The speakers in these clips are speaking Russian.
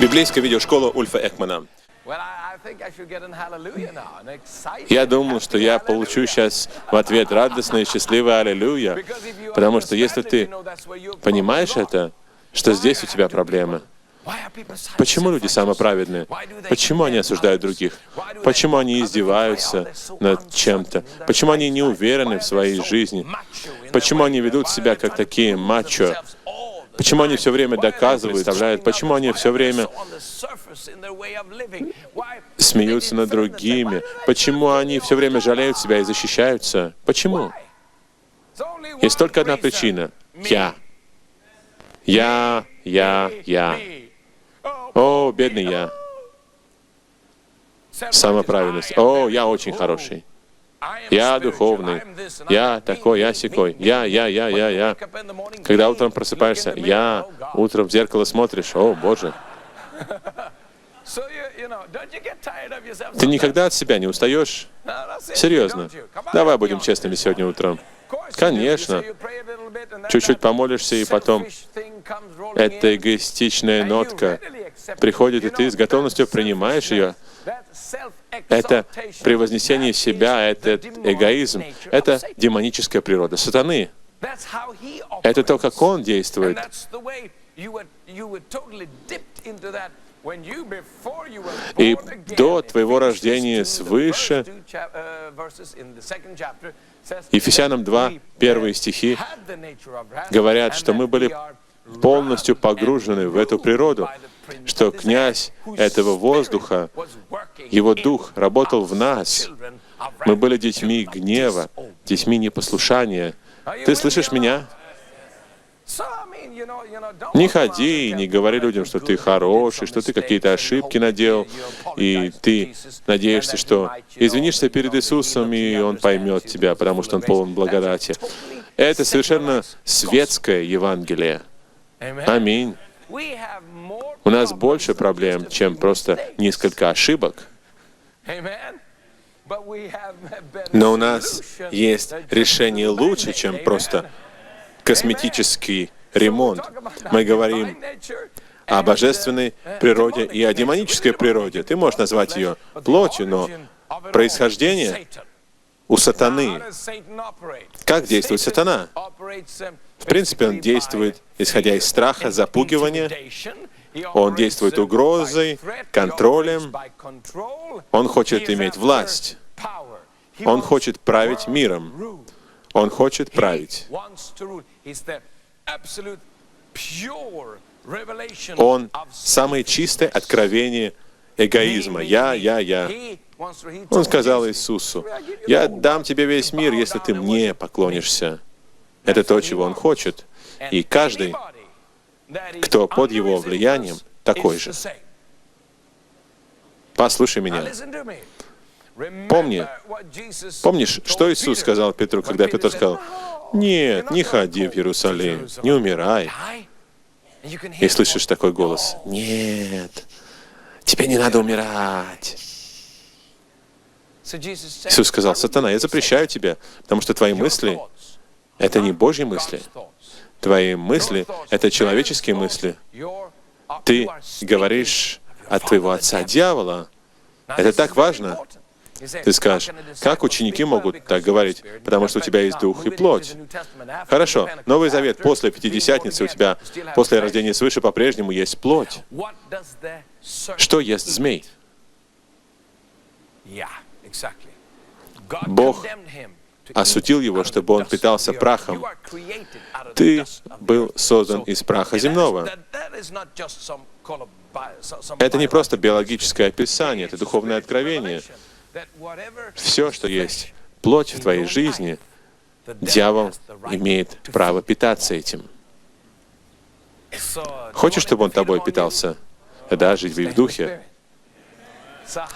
Библейская видеошкола Ульфа Экмана. Я думал, что я получу сейчас в ответ радостное и счастливое «Аллилуйя», потому что если ты понимаешь это, что здесь у тебя проблемы. Почему люди самоправедны? Почему они осуждают других? Почему они издеваются над чем-то? Почему они не уверены в своей жизни? Почему они ведут себя как такие мачо? Почему они все время доказывают, вставляют? Почему они все время смеются над другими? Почему они все время жалеют себя и защищаются? Почему? Есть только одна причина. Я. О, бедный я. Самоправедность. О, я очень хороший. Я духовный. Я такой, я сякой. Я. Когда утром просыпаешься, я. Утром в зеркало смотришь. О, Боже. Ты никогда от себя не устаешь? Серьезно. Давай будем честными сегодня утром. Конечно. Чуть-чуть помолишься, и потом эта эгоистичная нотка приходит, и ты с готовностью принимаешь ее. Это превознесение себя, это эгоизм, это демоническая природа сатаны. Это то, как он действует. И до твоего рождения свыше, Ефесянам 2, первые стихи говорят, что мы были полностью погружены в эту природу, что князь этого воздуха, его дух работал в нас. Мы были детьми гнева, детьми непослушания. Ты слышишь меня? Не ходи и не говори людям, что ты хороший, что ты какие-то ошибки наделал, и ты надеешься, что извинишься перед Иисусом, и Он поймет тебя, потому что Он полон благодати. Это совершенно светское Евангелие. Аминь. У нас больше проблем, чем просто несколько ошибок. Но у нас есть решение лучше, чем просто косметический ремонт. Мы говорим о божественной природе и о демонической природе. Ты можешь назвать ее плотью, но происхождение у сатаны. Как действует сатана? В принципе, он действует, исходя из страха, запугивания. Он действует угрозой, контролем. Он хочет иметь власть. Он хочет править миром. Он хочет править. Он самое чистое откровение эгоизма. Я. Он сказал Иисусу: «Я дам тебе весь мир, если ты мне поклонишься». Это то, чего Он хочет. И каждый, кто под Его влиянием, такой же. Послушай меня. Помнишь, что Иисус сказал Петру, когда Петр сказал: «Нет, не ходи в Иерусалим, не умирай». И слышишь такой голос: «Нет, тебе не надо умирать». Иисус сказал: «Сатана, я запрещаю тебе, потому что твои мысли — это не Божьи мысли. Твои мысли — это человеческие мысли. Ты говоришь от твоего отца дьявола. Это так важно». Ты скажешь: «Как ученики могут так говорить? Потому что у тебя есть дух и плоть». Хорошо, Новый Завет, после Пятидесятницы у тебя, после рождения свыше, по-прежнему есть плоть. Что ест змей? Бог осудил его, чтобы он питался прахом. Ты был создан из праха земного. Это не просто биологическое описание, это духовное откровение. Все, что есть плоть в твоей жизни, дьявол имеет право питаться этим. Хочешь, чтобы он тобой питался? Да, живи в духе.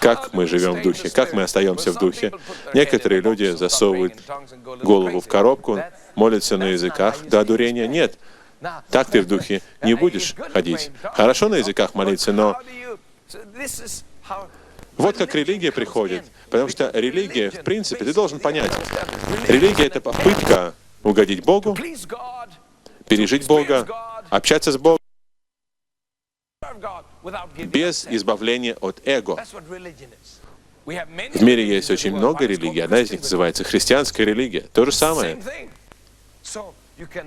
Как мы живем в духе? Как мы остаемся в духе? Некоторые люди засовывают голову в коробку, молятся на языках до одурения. Нет, так ты в духе не будешь ходить. Хорошо на языках молиться, но вот как религия приходит. Потому что религия, в принципе, ты должен понять, религия — это попытка угодить Богу, пережить Бога, общаться с Богом. без избавления от эго. В мире есть очень много религий. Одна из них называется христианская религия. То же самое.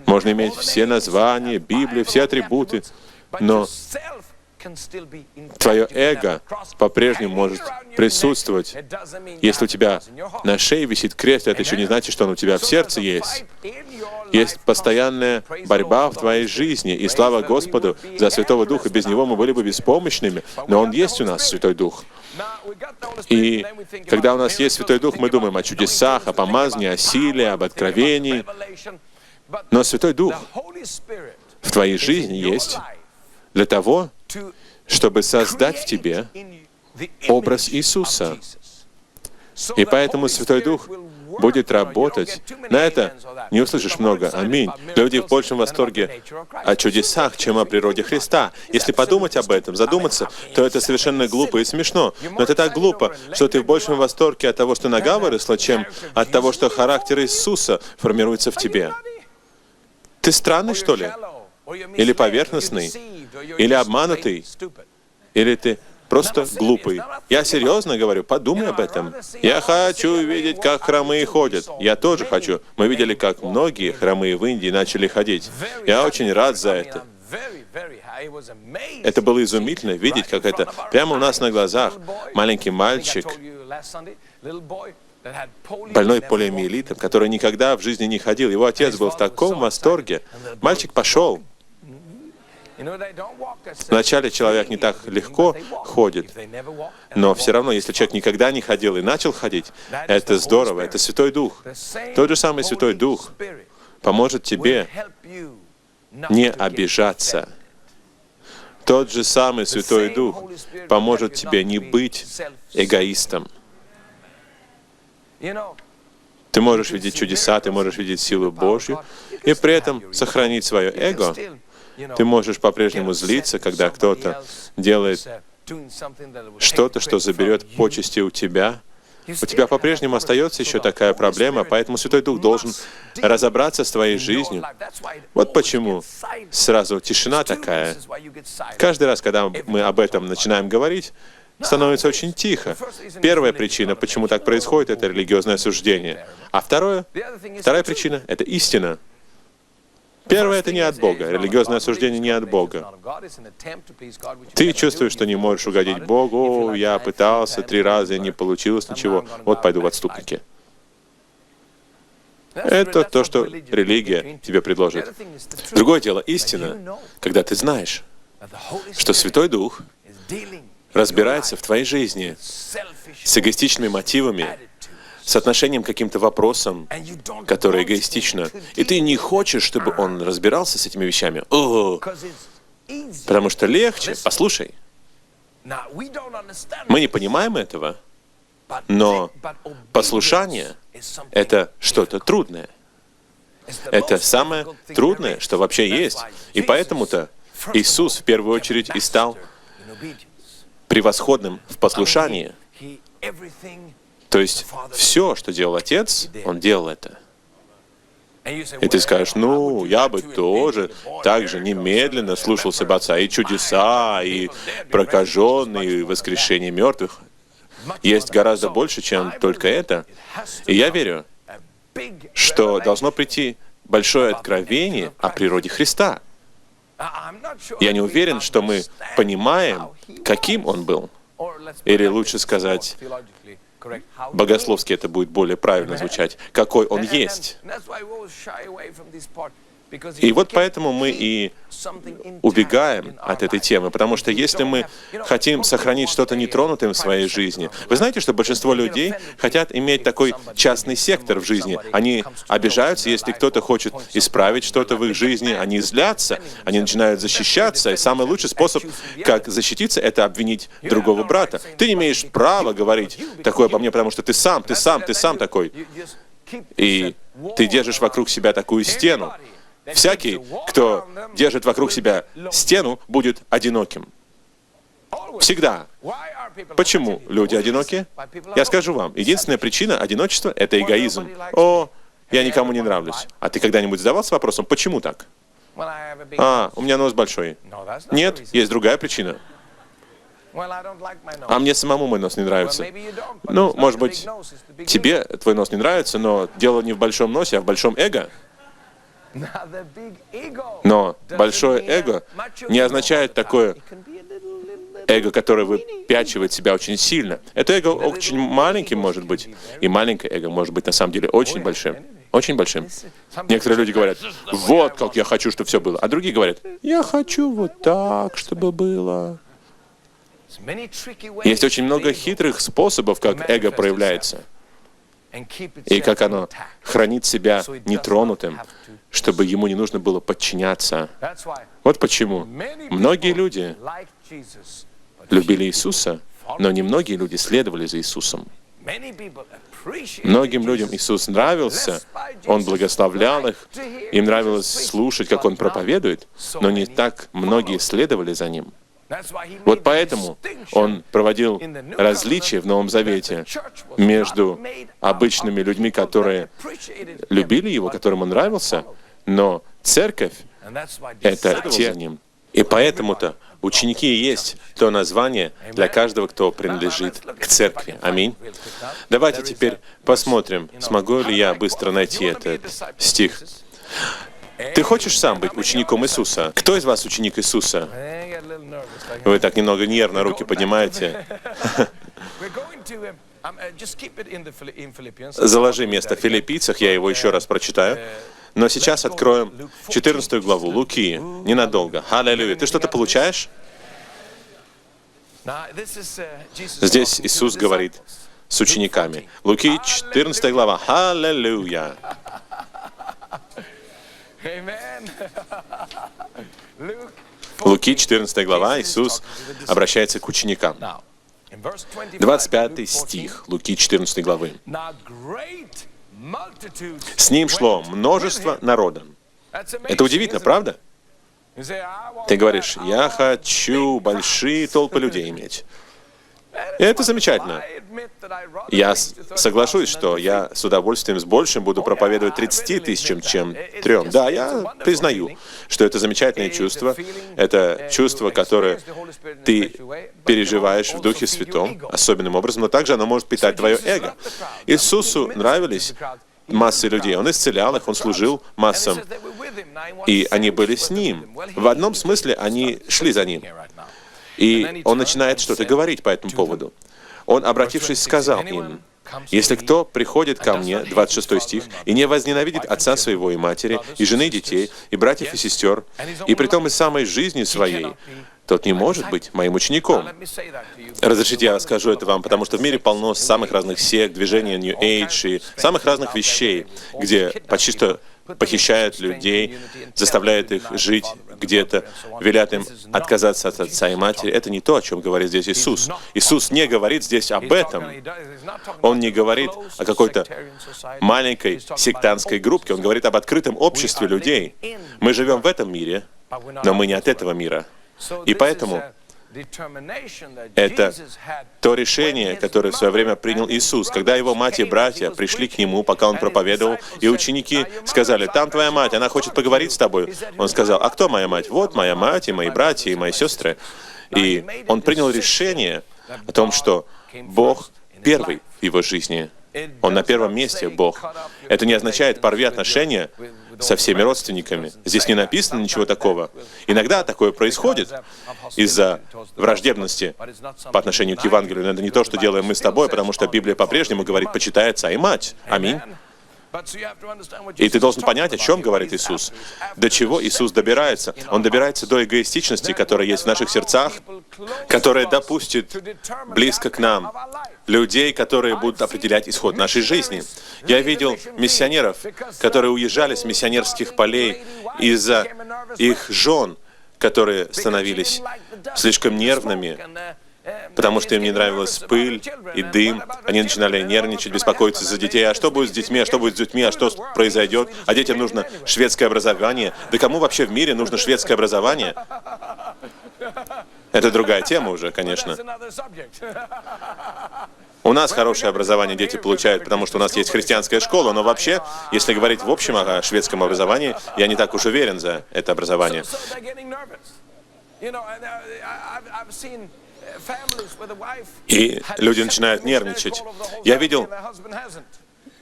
Можно иметь все названия, Библию, все атрибуты, но твое эго по-прежнему может присутствовать. Если у тебя на шее висит крест, это еще не значит, что он у тебя в сердце есть. Есть постоянная борьба в твоей жизни, и слава Господу за Святого Духа. Без Него мы были бы беспомощными, но Он есть у нас, Святой Дух. И когда у нас есть Святой Дух, мы думаем о чудесах, о помазании, о силе, об откровении. Но Святой Дух в твоей жизни есть для того, чтобы создать в тебе образ Иисуса. И поэтому Святой Дух будет работать. На это не услышишь много. Аминь. Люди в большем восторге о чудесах, чем о природе Христа. Если подумать об этом, задуматься, то это совершенно глупо и смешно. Но это так глупо, что ты в большем восторге от того, что нога выросла, чем от того, что характер Иисуса формируется в тебе. Ты странный, что ли? Или поверхностный? Или обманутый? Или ты просто глупый? Я серьезно говорю, подумай об этом. Я хочу видеть, как хромые ходят. Я тоже хочу. Мы видели, как многие хромые в Индии начали ходить. Я очень рад за это. Это было изумительно видеть, как это прямо у нас на глазах. Маленький мальчик, больной полиомиелитом, который никогда в жизни не ходил. Его отец был в таком восторге. Мальчик пошел. Вначале человек не так легко ходит, но все равно, если человек никогда не ходил и начал ходить, это здорово, это Святой Дух. Тот же самый Святой Дух поможет тебе не обижаться. Тот же самый Святой Дух поможет тебе не быть эгоистом. Ты можешь видеть чудеса, ты можешь видеть силу Божью, и при этом сохранить свое эго. Ты можешь по-прежнему злиться, когда кто-то делает что-то, что заберет почести у тебя. У тебя по-прежнему остается еще такая проблема, поэтому Святой Дух должен разобраться с твоей жизнью. Вот почему сразу тишина такая. Каждый раз, когда мы об этом начинаем говорить, становится очень тихо. Первая причина, почему так происходит, это религиозное суждение. А вторая причина — это истина. Первое — это не от Бога. Религиозное осуждение не от Бога. Ты чувствуешь, что не можешь угодить Богу. Я пытался 3 раза, и не получилось ничего. Вот пойду в отступники. Это то, что религия тебе предложит. Другое дело — истина, когда ты знаешь, что Святой Дух разбирается в твоей жизни с эгоистичными мотивами, с отношением к каким-то вопросам, которые эгоистично, и ты не хочешь, чтобы он разбирался с этими вещами. Потому что легче. Послушай, мы не понимаем этого, но послушание — это что-то трудное. Это самое трудное, что вообще есть. И поэтому-то Иисус в первую очередь и стал превосходным в послушании. То есть все, что делал Отец, Он делал это. И ты скажешь, ну, я бы тоже так же немедленно слушался бы Отца. И чудеса, и прокаженные, и воскрешение мертвых. Есть гораздо больше, чем только это. И я верю, что должно прийти большое откровение о природе Христа. Я не уверен, что мы понимаем, каким Он был. Или лучше сказать, богословски это будет более правильно звучать, какой Он есть. И вот поэтому мы и убегаем от этой темы, потому что если мы хотим сохранить что-то нетронутым в своей жизни, вы знаете, что большинство людей хотят иметь такой частный сектор в жизни. Они обижаются, если кто-то хочет исправить что-то в их жизни, они злятся, они начинают защищаться, и самый лучший способ, как защититься, это обвинить другого брата. Ты не имеешь права говорить такое обо мне, потому что ты сам такой. И ты держишь вокруг себя такую стену. Всякий, кто держит вокруг себя стену, будет одиноким. Всегда. Почему люди одиноки? Я скажу вам, единственная причина одиночества — это эгоизм. О, я никому не нравлюсь. А ты когда-нибудь задавался вопросом, почему так? У меня нос большой. Нет, есть другая причина. А мне самому мой нос не нравится. Ну, может быть, тебе твой нос не нравится, но дело не в большом носе, а в большом эго. Но большое эго не означает такое эго, которое выпячивает себя очень сильно. Это эго очень маленьким может быть, и маленькое эго может быть на самом деле очень большим. Очень большим. Некоторые люди говорят: вот как я хочу, чтобы все было. А другие говорят: я хочу вот так, чтобы было. Есть очень много хитрых способов, как эго проявляется, и как оно хранит себя нетронутым, чтобы ему не нужно было подчиняться. Вот почему многие люди любили Иисуса, но немногие люди следовали за Иисусом. Многим людям Иисус нравился, Он благословлял их, им нравилось слушать, как Он проповедует, но не так многие следовали за Ним. Вот поэтому Он проводил различия в Новом Завете между обычными людьми, которые любили Его, которым Он нравился, но церковь — это те ним. И поэтому-то ученики и есть то название для каждого, кто принадлежит к церкви. Аминь. Давайте теперь посмотрим, смогу ли я быстро найти этот стих. Ты хочешь сам быть учеником Иисуса? Кто из вас ученик Иисуса? Вы так немного нервно руки поднимаете. Заложи место в Филиппийцах, я его еще раз прочитаю. Но сейчас откроем 14 главу Луки, ненадолго. Аллилуйя. Ты что-то получаешь? Здесь Иисус говорит с учениками. Луки, 14 глава. Аллилуйя. Луки, 14 глава, Иисус обращается к ученикам. 25 стих Луки, 14 главы. С ним шло множество народа. Это удивительно, правда? Ты говоришь: я хочу большие толпы людей иметь. И это замечательно. Я соглашусь, что я с удовольствием с большим буду проповедовать 30 тысячам, чем 3. Да, я признаю, что это замечательное чувство. Это чувство, которое ты переживаешь в Духе Святом особенным образом, но также оно может питать твое эго. Иисусу нравились массы людей. Он исцелял их, Он служил массам. И они были с Ним. В одном смысле они шли за Ним. И Он начинает что-то говорить по этому поводу. Он, обратившись, сказал им: «Если кто приходит ко мне», 26 стих, «и не возненавидит отца своего и матери, и жены, и детей, и братьев, и сестер, и притом и самой жизни своей, тот не может быть моим учеником». Разрешите, я скажу это вам, потому что в мире полно самых разных сект, движения New Age и самых разных вещей, где почти что похищают людей, заставляют их жить где-то, велят им отказаться от отца и матери. Это не то, о чем говорит здесь Иисус. Иисус не говорит здесь об этом. Он не говорит о какой-то маленькой сектантской группке. Он говорит об открытом обществе людей. Мы живем в этом мире, но мы не от этого мира. И поэтому это то решение, которое в свое время принял Иисус, когда Его мать и братья пришли к Нему, пока Он проповедовал, и ученики сказали: «Там твоя мать, она хочет поговорить с тобой». Он сказал: «А кто моя мать?» «Вот моя мать, и мои братья, и мои сестры». И Он принял решение о том, что Бог первый в его жизни. Он на первом месте, Бог. Это не означает «порви отношения со всеми родственниками». Здесь не написано ничего такого. Иногда такое происходит из-за враждебности по отношению к Евангелию. Но это не то, что делаем мы с тобой, потому что Библия по-прежнему говорит: «Почитай отца и мать». Аминь. И ты должен понять, о чем говорит Иисус. До чего Иисус добирается. Он добирается до эгоистичности, которая есть в наших сердцах, которая допустит близко к нам людей, которые будут определять исход нашей жизни. Я видел миссионеров, которые уезжали с миссионерских полей из-за их жен, которые становились слишком нервными, потому что им не нравилась пыль и дым. Они начинали нервничать, беспокоиться за детей. А что будет с детьми? А что будет с детьми? А что произойдет? А детям нужно шведское образование. Да кому вообще в мире нужно шведское образование? Это другая тема уже, конечно. У нас хорошее образование дети получают, потому что у нас есть христианская школа, но вообще, если говорить в общем о шведском образовании, я не так уж уверен за это образование. И люди начинают нервничать. Я видел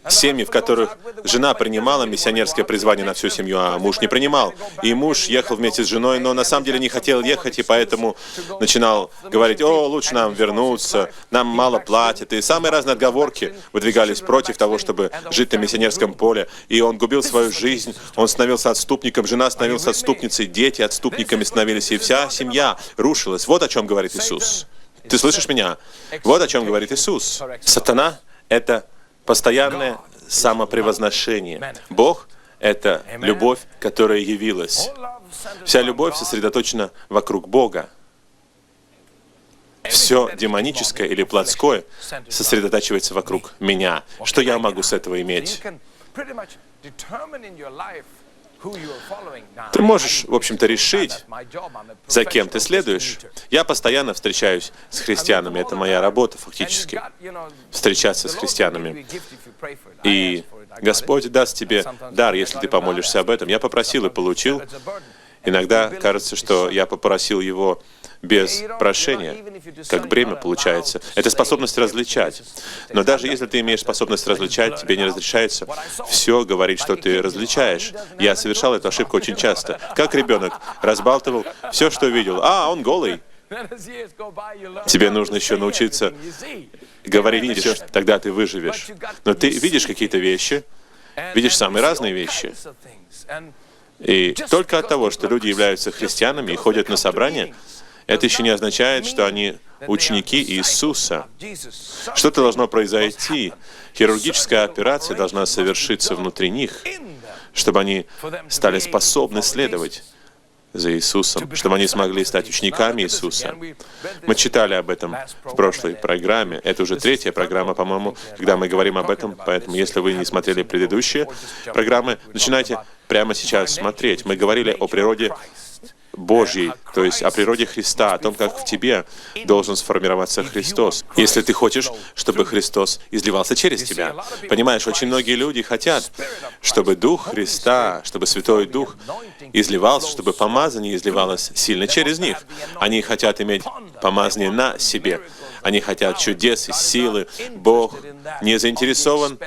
семьи, в которых жена принимала миссионерское призвание на всю семью, а муж не принимал. И муж ехал вместе с женой, но на самом деле не хотел ехать, и поэтому начинал говорить: «О, лучше нам вернуться, нам мало платят». И самые разные отговорки выдвигались против того, чтобы жить на миссионерском поле. И он губил свою жизнь, он становился отступником, жена становилась отступницей, дети отступниками становились, и вся семья рушилась. Вот о чем говорит Иисус. Ты слышишь меня? Вот о чем говорит Иисус. Сатана — это постоянное самопревозношение. Бог — это любовь, которая явилась. Вся любовь сосредоточена вокруг Бога. Все демоническое или плотское сосредотачивается вокруг меня. Что я могу с этого иметь? Ты можешь, в общем-то, решить, за кем ты следуешь. Я постоянно встречаюсь с христианами. Это моя работа, фактически. Встречаться с христианами. И Господь даст тебе дар, если ты помолишься об этом. Я попросил и получил. Иногда кажется, что я попросил его без прошения, как бремя получается. Это способность различать. Но даже если ты имеешь способность различать, тебе не разрешается все говорить, что ты различаешь. Я совершал эту ошибку очень часто. Как ребенок разбалтывал все, что видел. А, он голый. Тебе нужно еще научиться говорить, видишь, тогда ты выживешь. Но ты видишь какие-то вещи, видишь самые разные вещи. И только от того, что люди являются христианами и ходят на собрания, это еще не означает, что они ученики Иисуса. Что-то должно произойти. Хирургическая операция должна совершиться внутри них, чтобы они стали способны следовать за Иисусом, чтобы они смогли стать учениками Иисуса. Мы читали об этом в прошлой программе. Это уже третья программа, по-моему, когда мы говорим об этом. Поэтому, если вы не смотрели предыдущие программы, начинайте прямо сейчас смотреть. Мы говорили о природе Божьей, то есть о природе Христа, о том, как в тебе должен сформироваться Христос. Если ты хочешь, чтобы Христос изливался через тебя. Понимаешь, очень многие люди хотят, чтобы Дух Христа, чтобы Святой Дух изливался, чтобы помазание изливалось сильно через них. Они хотят иметь помазание на себе. Они хотят чудес и силы. Бог не заинтересован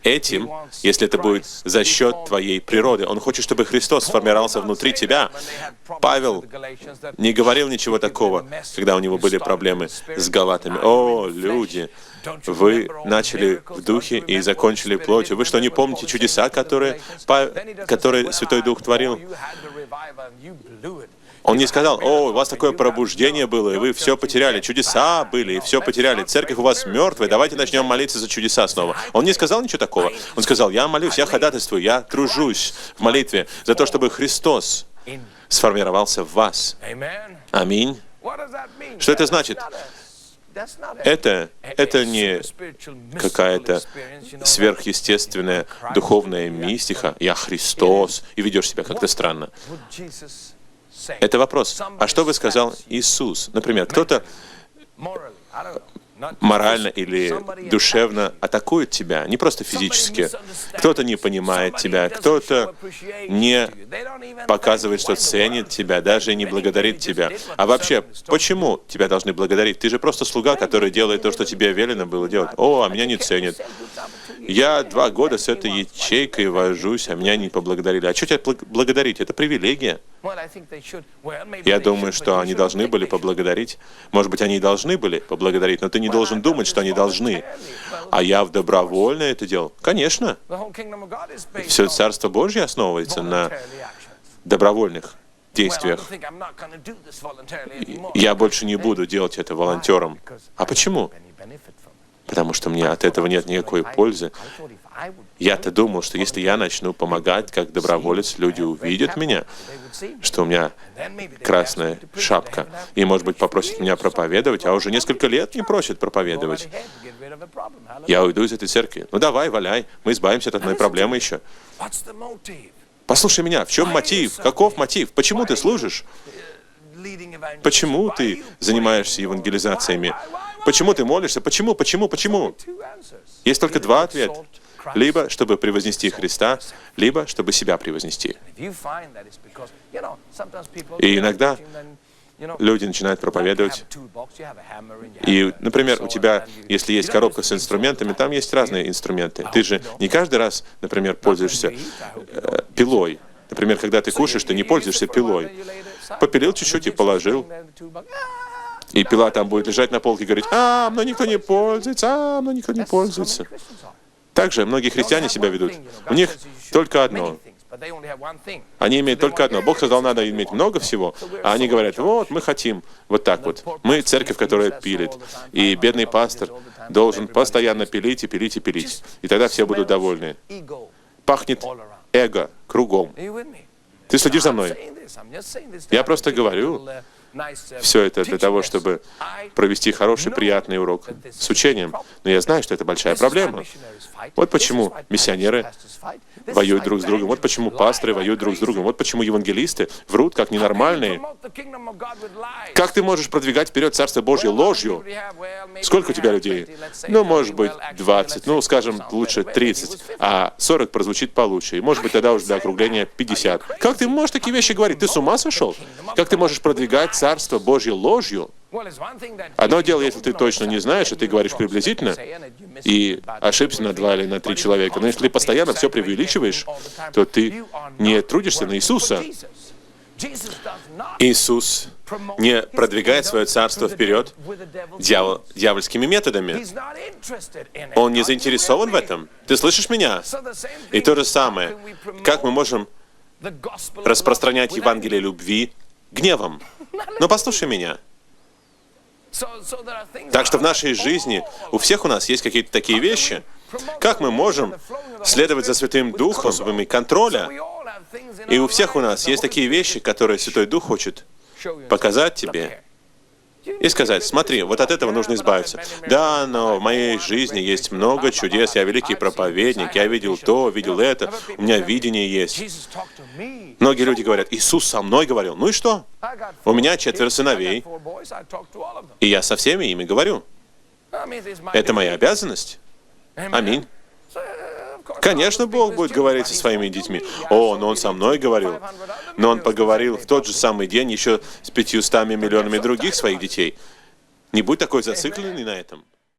этим, если это будет за счет твоей природы. Он хочет, чтобы Христос сформировался внутри тебя. Павел не говорил ничего такого, когда у него были проблемы с галатами. О, люди, вы начали в духе и закончили плотью. Вы что, не помните чудеса, которые Святой Дух творил? Он не сказал: «О, у вас такое пробуждение было, и вы все потеряли. Чудеса были, и все потеряли. Церковь у вас мертвая, давайте начнем молиться за чудеса снова». Он не сказал ничего такого. Он сказал: «Я молюсь, я ходатайствую, я тружусь в молитве за то, чтобы Христос сформировался в вас». Аминь. Что это значит? Это не какая-то сверхъестественная духовная мистика. Я Христос, и ведешь себя как-то странно. Это вопрос. А что бы сказал Иисус? Например, кто-то морально или душевно атакует тебя, не просто физически. Кто-то не понимает тебя, кто-то не показывает, что ценит тебя, даже не благодарит тебя. А вообще, почему тебя должны благодарить? Ты же просто слуга, который делает то, что тебе велено было делать. О, а меня не ценят. Я 2 года с этой ячейкой вожусь, а меня не поблагодарили. А что тебя благодарить? Это привилегия. Я думаю, что они должны были поблагодарить. Может быть, они и должны были поблагодарить, но ты не должен думать, что они должны. А я добровольно это делал. Конечно. Все Царство Божье основывается на добровольных действиях. Я больше не буду делать это волонтером. А почему? Потому что мне от этого нет никакой пользы. Я-то думал, что если я начну помогать как доброволец, люди увидят меня, что у меня красная шапка, и, может быть, попросят меня проповедовать, а уже несколько лет не просят проповедовать. Я уйду из этой церкви. Ну давай, валяй, мы избавимся от одной проблемы еще. Послушай меня, в чем мотив? Каков мотив? Почему ты служишь? Почему ты занимаешься евангелизациями? Почему ты молишься? Почему? Есть только 2 ответа. Либо, чтобы превознести Христа, либо, чтобы себя превознести. И иногда люди начинают проповедовать. И, например, у тебя, если есть коробка с инструментами, там есть разные инструменты. Ты же не каждый раз, например, пользуешься пилой. Например, когда ты кушаешь, ты не пользуешься пилой. Попилил чуть-чуть и положил. И пила там будет лежать на полке и говорить: мной никто не пользуется, мной никто не пользуется. Также многие христиане себя ведут. У них только одно. Они имеют только одно. Бог сказал, надо иметь много всего, а они говорят: вот, мы хотим вот так вот. Мы церковь, которая пилит. И бедный пастор должен постоянно пилить и пилить и пилить. И тогда все будут довольны. Пахнет эго кругом. Ты следишь за мной? Я просто говорю все это для того, чтобы провести хороший, приятный урок с учением. Но я знаю, что это большая проблема. Вот почему миссионеры воюют друг с другом. Вот почему пасторы воюют друг с другом. Вот почему евангелисты врут, как ненормальные. Как ты можешь продвигать вперед Царство Божье ложью? Сколько у тебя людей? Ну, может быть, 20, ну, скажем, лучше 30, а 40 прозвучит получше. И, может быть, тогда уже для округления 50. Как ты можешь такие вещи говорить? Ты с ума сошел? Как ты можешь продвигать Царство Божье ложью? Одно дело, если ты точно не знаешь, и ты говоришь приблизительно, и ошибся на 2 или на 3 человека. Но если ты постоянно все преувеличиваешь, то ты не трудишься на Иисуса. Иисус не продвигает свое царство вперед дьявольскими методами. Он не заинтересован в этом. Ты слышишь меня? И то же самое. Как мы можем распространять Евангелие любви гневом? Но послушай меня. Так что в нашей жизни у всех у нас есть какие-то такие вещи. Как мы можем следовать за Святым Духом, и контроля? И у всех у нас есть такие вещи, которые Святой Дух хочет показать тебе и сказать: смотри, вот от этого нужно избавиться. Да, но в моей жизни есть много чудес, я великий проповедник, я видел то, видел это, у меня видение есть. Многие люди говорят: Иисус со мной говорил. Ну и что? У меня 4 сыновей, и я со всеми ими говорю. Это моя обязанность. Аминь. Конечно, Бог будет говорить со своими детьми. О, но Он со мной говорил. Но Он поговорил в тот же самый день еще с 500 миллионами других своих детей. Не будь такой зацикленный на этом.